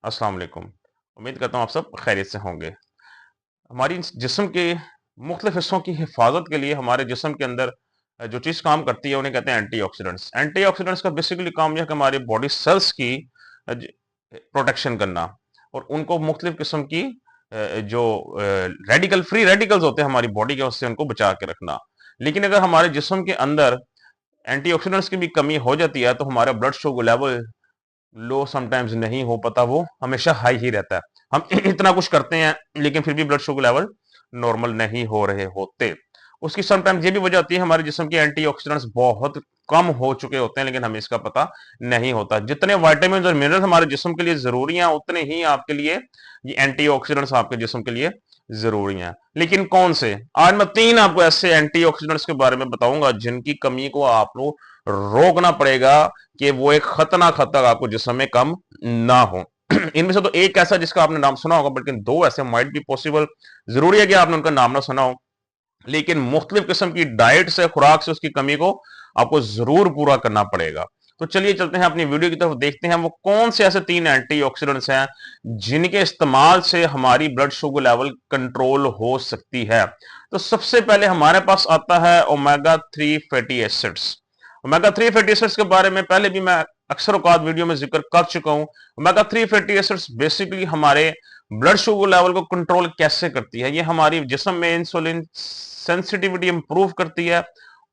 अस्सलाम वालेकुम। उम्मीद करता हूँ आप सब खैरियत से होंगे। हमारी जिस्म के मुख्तलिफ हिस्सों की हिफाजत के लिए हमारे जिस्म के अंदर जो चीज़ काम करती है उन्हें कहते हैं एंटीऑक्सीडेंट्स। एंटीऑक्सीडेंट्स का बेसिकली काम यह है कि हमारे बॉडी सेल्स की प्रोटेक्शन करना और उनको मुख्तलिफ किस्म की जो रेडिकल रेडिकल्स होते हैं हमारी बॉडी के, उससे उनको बचा के रखना। लेकिन अगर हमारे जिस्म के अंदर एंटीऑक्सीडेंट्स की भी कमी हो जाती है तो हमारा blood sugar level low sometimes नहीं हो पाता, वो हमेशा हाई ही रहता है। हम इतना कुछ करते हैं लेकिन फिर भी ब्लड शुगर लेवल नॉर्मल नहीं हो रहे होते। उसकी समटाइम्स ये भी वजह होती है हमारे जिस्म के एंटीऑक्सीडेंट्स बहुत कम हो चुके होते हैं, लेकिन हमें इसका पता नहीं होता। जितने विटामिन और मिनरल्स हमारे जिस्म के लिए जरूरी हैं उतने ही आपके लिए ये एंटीऑक्सीडेंट्स आपके जिस्म के लिए जरूरी हैं। लेकिन कौन से? आज मैं 3 आपको ऐसे एंटीऑक्सीडेंट्स के बारे में बताऊंगा जिनकी कमी को आपको रोकना पड़ेगा कि वो एक खतरनाक हद तक आपको जिस्म में कम ना हो। इनमें से तो एक ऐसा जिसका आपने नाम सुना होगा, बल्कि 2 ऐसे माइट भी पॉसिबल। जरूरी है कि आपने उनका नाम ना सुना हो, लेकिन मुख्तलिफ किस्म की डाइट से, खुराक से उसकी कमी को आपको जरूर पूरा करना पड़ेगा। तो चलिए चलते हैं अपनी वीडियो की तरफ, देखते हैं वो कौन से ऐसे 3 एंटीऑक्सीडेंट्स हैं जिनके इस्तेमाल से हमारी ब्लड शुगर लेवल कंट्रोल हो सकती है। तो सबसे पहले हमारे पास आता है omega 3 fatty acids. Omega 3 fatty acids के बारे में पहले भी मैं अक्सर औकात वीडियो में जिक्र कर चुका हूं। ओमेगा 3 फैटी एसिड्स बेसिकली हमारे ब्लड शुगर लेवल को कंट्रोल कैसे करती है? ये हमारी जिस्म में इंसुलिन सेंसिटिविटी इंप्रूव करती है,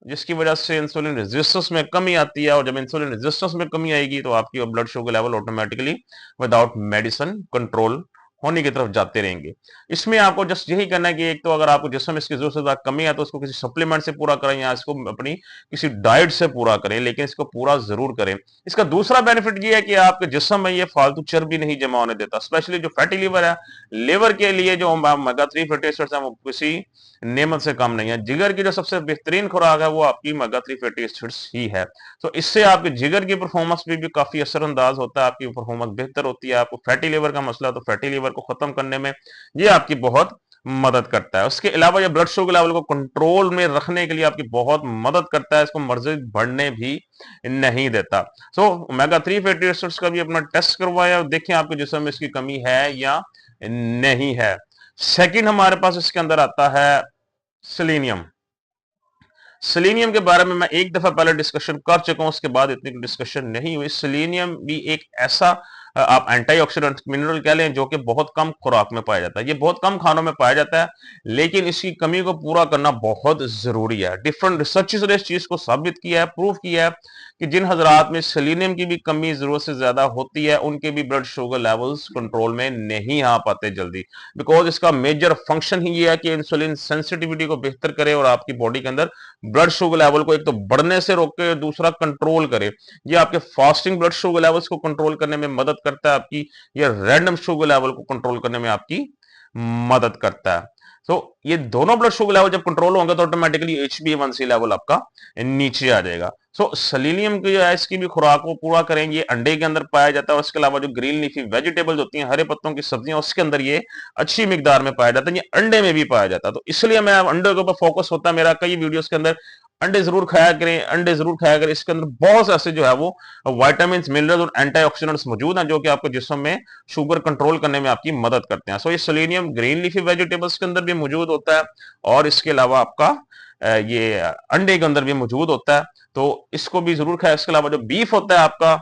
जिसकी वजह से इंसुलिन रेजिस्टेंस में कमी आती है, और जब इंसुलिन रेजिस्टेंस में कमी आएगी तो आपकी blood sugar level automatically without medicine control होने की तरफ जाते रहेंगे। इसमें आपको जस्ट यही करना है कि एक तो अगर आपको जिस्म इसकी जरूरत से ज्यादा कमी है तो उसको किसी सप्लीमेंट से पूरा करें या इसको अपनी किसी डाइट से पूरा करें, लेकिन इसको पूरा जरूर करें। इसका दूसरा बेनिफिट ये है कि आपके जिस्म में ये फालतू चर्बी नहीं जमा होने देता, स्पेशली जो फैटी लीवर है। लीवर के लिए जो ओमेगा 3 फैटी एसिड्स है वो किसी नेमत से कम नहीं है। जिगर की जो सबसे बेहतरीन खुराक है वो आपकी ओमेगा 3 फैटी एसिड्स ही है। तो इससे आपके जिगर की परफॉर्मेंस भी काफी असरअंदाज होता है, आपकी परफॉर्मेंस बेहतर होती है। आपको फैटी लीवर का मसला, तो फैटी लीवर को खत्म करने में ये आपकी बहुत मदद करता है। उसके अलावा ये ब्लड शुगर लेवल को कंट्रोल में रखने के लिए आपकी बहुत मदद करता है, इसको मर्जी बढ़ने भी नहीं देता। सो ओमेगा 3 फैटी एसिड्स का भी अपना टेस्ट करवाया, देखें आपके जिस्म में इसकी कमी है या नहीं है। सेकंड हमारे पास इसके अंदर आता है सेलेनियम। सेलेनियम के बारे में मैं एक दफा पहले डिस्कशन कर चुका हूं, उसके बाद इतनी डिस्कशन नहीं हुई। सेलेनियम भी एक ऐसा आप एंटीऑक्सीडेंट मिनरल कह लें जो कि बहुत कम खुराक में पाया जाता है। ये बहुत कम खानों में पाया जाता है, लेकिन इसकी कमी को पूरा करना बहुत जरूरी है। डिफरेंट रिसर्चेस ने इस चीज को साबित किया है, प्रूव किया है कि जिन हजरात में सेलेनियम की भी कमी जरूरत से ज्यादा होती है उनके भी ब्लड शुगर लेवल्स कंट्रोल में नहीं आ पाते जल्दी, बिकॉज इसका मेजर फंक्शन ही ये है कि इंसुलिन सेंसिटिविटी को बेहतर करे और आपकी बॉडी के अंदर ब्लड शुगर लेवल को एक तो बढ़ने से रोके, दूसरा कंट्रोल करे। ये आपके फास्टिंग ब्लड शुगर लेवल्स को कंट्रोल करने में मदद करता है, आपकी ये रैंडम शुगर लेवल को कंट्रोल करने में आपकी मदद करता है। तो ये दोनों ब्लड शुगर लेवल जब कंट्रोल होंगे तो ऑटोमेटिकली HbA1c लेवल आपका नीचे आ जाएगा। सो सेलेनियम की जो है इसकी भी खुराक को पूरा करें। ये अंडे के अंदर पाया जाता है, उसके अलावा जो ग्रीन लीफी वेजिटेबल्स होती हैं, हरे पत्तों की सब्जियां, उसके अंदर ये अच्छी मिकदार में पाया जाता है। ये अंडे में भी पाया जाता है, तो इसलिए मैं अंडे के ऊपर फोकस होता है मेरा कई वीडियोस के अंदर। अंडे जरूर खाया करें, अंडे जरूर खाया करें। इसके अंदर बहुत से ऐसे जो है वो विटामिन, मिनरल्स और एंटीऑक्सीडेंट्स मौजूद हैं जो कि आपको जिस्म में शुगर कंट्रोल करने में आपकी मदद करते हैं। सो ये सेलेनियम ग्रीन लीफी वेजिटेबल्स के अंदर भी मौजूद होता है, और इसके अलावा आपका ये अंडे के अंदर भी मौजूद होता है, तो इसको भी जरूर खाएं। इसके अलावा जो बीफ होता है आपका,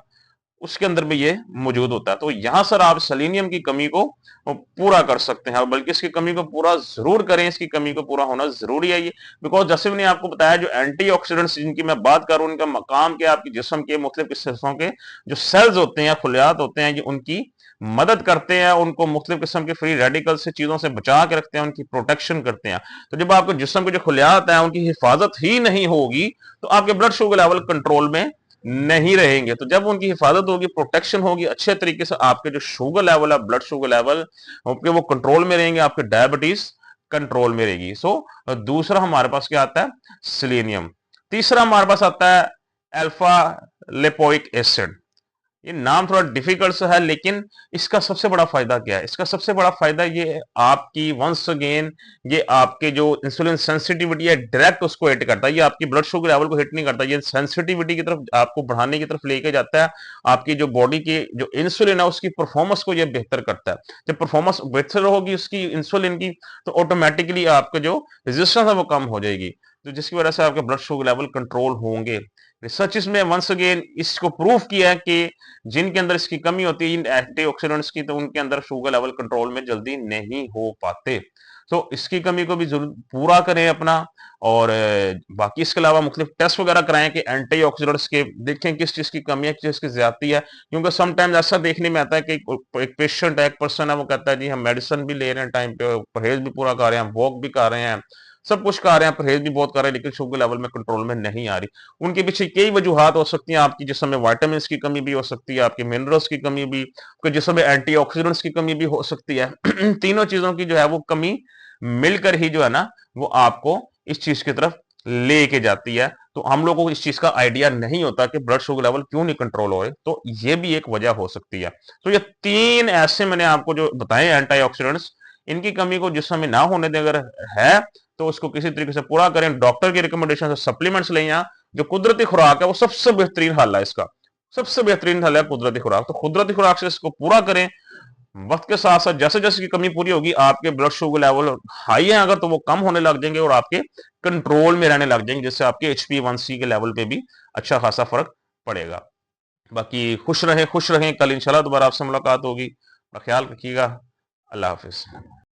उसके अंदर भी ये मौजूद होता है। तो यहां सर आप सेलेनियम की कमी को पूरा कर सकते हैं, बल्कि इसकी कमी को पूरा जरूर करें। इसकी कमी को पूरा होना जरूरी है ये, बिकॉज जैसे मैंने आपको बताया जो एंटीऑक्सीडेंट्स जिनकी मैं बात कर रहा हूं, उनका मकाम क्या, आपकी जिस्म के मुख्तलिफ हिस्सों के जो सेल्स होते हैं या खुलियात होते हैं, ये उनकी मदद करते हैं, उनको मुख्तलिफ किस्म के फ्री रेडिकल से चीजों से बचा के रखते हैं, उनकी प्रोटेक्शन करते हैं। तो जब आपके जिस्म के जो खुलियात हैं उनकी हिफाजत ही नहीं होगी तो आपके ब्लड शुगर लेवल कंट्रोल में नहीं रहेंगे। तो जब उनकी हिफाजत होगी, प्रोटेक्शन होगी अच्छे तरीके से, आपके जो शुगर लेवल है, ब्लड शुगर लेवल आपके वो कंट्रोल में रहेंगे, आपके डायबिटीज कंट्रोल में रहेगी। सो दूसरा हमारे पास क्या आता है? सेलेनियम। तीसरा हमारे पास आता है अल्फा लिपोइक एसिड। ये नाम थोड़ा डिफिकल्ट सा है, लेकिन इसका सबसे बड़ा फायदा क्या है? इसका सबसे बड़ा फायदा ये है, आपकी वंस अगेन ये आपके जो इंसुलिन सेंसिटिविटी है डायरेक्ट उसको हिट करता है। ये आपकी ब्लड शुगर लेवल को हिट नहीं करता, ये सेंसिटिविटी की तरफ आपको बढ़ाने की तरफ लेके जाता है। आपकी जो बॉडी की जो इंसुलिन है उसकी परफॉर्मेंस को ये बेहतर करता है। जब परफॉर्मेंस बेहतर होगी उसकी इंसुलिन की, तो ऑटोमेटिकली आपका जो रेजिस्टेंस है वो कम हो जाएगी, तो जिसकी वजह से आपके ब्लड शुगर लेवल कंट्रोल होंगे। रिसर्च में वंस अगेन इसको प्रूव किया है कि जिनके अंदर इसकी कमी होती है इन एंटीऑक्सीडेंट्स की, तो उनके अंदर शुगर लेवल कंट्रोल में जल्दी नहीं हो पाते। तो इसकी कमी को भी जरूर पूरा करें अपना। और बाकी इसके अलावा मुख्तलिफ टेस्ट वगैरह कराएं कि एंटीऑक्सीडेंट्स के देखें किस चीज की कमी है, किस चीज की ज्यादती है। क्योंकि समटाइम्स ऐसा देखने में आता है कि एक पेशेंट है, एक पर्सन है, वो कहता है जी हम मेडिसिन भी ले रहे हैं टाइम पे, परहेज भी पूरा कर रहे हैं, वॉक भी कर रहे हैं, सब कुछ कर रहे हैं, परहेज भी बहुत कर रहे हैं, लेकिन शुगर लेवल में कंट्रोल में नहीं आ रही। उनके पीछे कई वजूहत हो सकती हैं। आपकी जिस्म में वाइटामिन की कमी भी हो सकती है, आपके मिनरल्स की कमी भी, आपके जिस्म में एंटीऑक्सीडेंट्स की कमी भी हो सकती है। तीनों चीजों की जो है वो कमी मिलकर ही जो है ना वो आपको इस चीज की तरफ लेके जाती है। तो हम लोगों को इस चीज का आइडिया नहीं होता कि ब्लड शुगर लेवल क्यों नहीं कंट्रोल हो रहे, तो ये भी एक वजह हो सकती है। तो ये तीन ऐसे मैंने आपको जो बताए एंटीऑक्सीडेंट्स, इनकी कमी को जिस्म में ना होने दें अगर है, तो उसको किसी तरीके से पूरा करें। डॉक्टर की रिकमेंडेशन से सप्लीमेंट्स लें, या जो कुदरती खुराक है वो सबसे बेहतरीन हल है इसका, सबसे बेहतरीन हल है कुदरती खुराक। तो कुदरती खुराक से इसको पूरा करें। वक्त के साथ साथ जैसे जैसे की कमी पूरी होगी, आपके ब्लड शुगर लेवल हाई है अगर, तो वो कम होने लग जाएंगे और आपके कंट्रोल में रहने लग जाएंगे, जिससे आपके HbA1c के लेवल पे भी अच्छा खासा फर्क पड़ेगा। बाकी खुश रहें खुश रहें, कल इंशाल्लाह दोबारा आपसे मुलाकात होगी। अपना ख्याल रखिएगा। अल्लाह हाफिज।